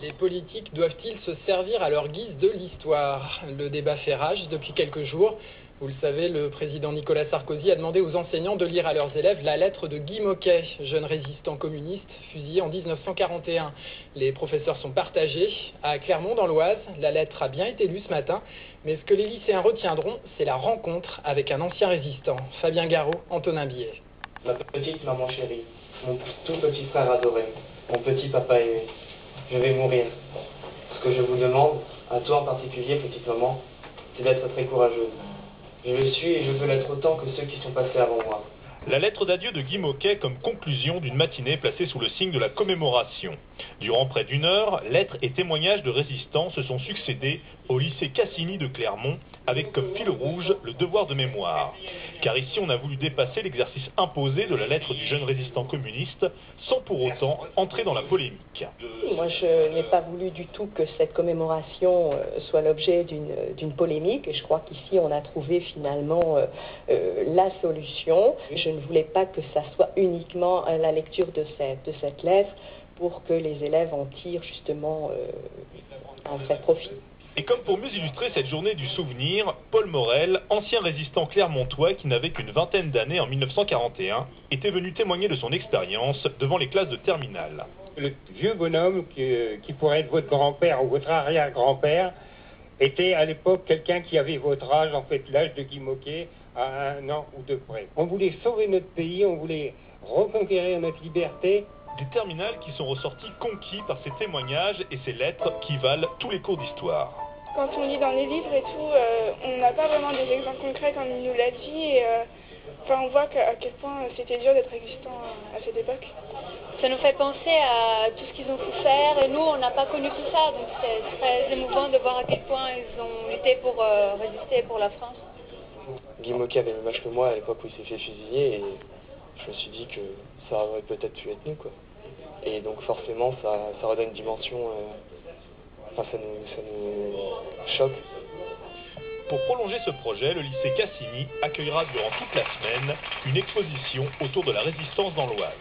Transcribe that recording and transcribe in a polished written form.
Les politiques doivent-ils se servir à leur guise de l'histoire? Le débat fait rage depuis quelques jours. Vous le savez, le président Nicolas Sarkozy a demandé aux enseignants de lire à leurs élèves la lettre de Guy Môquet, jeune résistant communiste fusillé en 1941. Les professeurs sont partagés. À Clermont, dans l'Oise, la lettre a bien été lue ce matin, mais ce que les lycéens retiendront, c'est la rencontre avec un ancien résistant. Fabien Garot, Antonin Billet. Ma petite maman chérie, mon tout petit frère adoré, mon petit papa aimé, je vais mourir. Ce que je vous demande, à toi en particulier, petite maman, c'est d'être très courageuse. Je le suis et je veux l'être autant que ceux qui sont passés avant moi. La lettre d'adieu de Guy Môquet comme conclusion d'une matinée placée sous le signe de la commémoration. Durant près d'une heure, lettres et témoignages de résistants se sont succédés au lycée Cassini de Clermont, avec comme fil rouge le devoir de mémoire. Car ici on a voulu dépasser l'exercice imposé de la lettre du jeune résistant communiste, sans pour autant entrer dans la polémique. Moi je n'ai pas voulu du tout que cette commémoration soit l'objet d'une polémique, et je crois qu'ici on a trouvé finalement la solution. Je ne voulais pas que ça soit uniquement la lecture de cette lettre pour que les élèves en tirent justement un vrai profit. Et comme pour mieux illustrer cette journée du souvenir, Paul Morel, ancien résistant clermontois qui n'avait qu'une vingtaine d'années en 1941, était venu témoigner de son expérience devant les classes de terminale. Le vieux bonhomme qui pourrait être votre grand-père ou votre arrière-grand-père était à l'époque quelqu'un qui avait votre âge, en fait l'âge de Guy Môquet, à 1 an ou 2 près. On voulait sauver notre pays, on voulait reconquérir notre liberté. Des terminales qui sont ressortis conquis par ces témoignages et ces lettres qui valent tous les cours d'histoire. Quand on lit dans les livres et tout, on n'a pas vraiment des exemples concrets comme il nous l'a dit. Et, on voit à quel point c'était dur d'être existant à cette époque. Ça nous fait penser à tout ce qu'ils ont pu faire. Et nous, on n'a pas connu tout ça. Donc c'est très émouvant de voir à quel point ils ont lutté pour résister pour la France. Guy Môquet avait le même âge que moi à l'époque où il s'est fait fusiller et je me suis dit que ça aurait peut-être pu être nous, quoi. Et donc forcément ça redonne une dimension, ça nous choque. Pour prolonger ce projet, le lycée Cassini accueillera durant toute la semaine une exposition autour de la résistance dans l'Oise.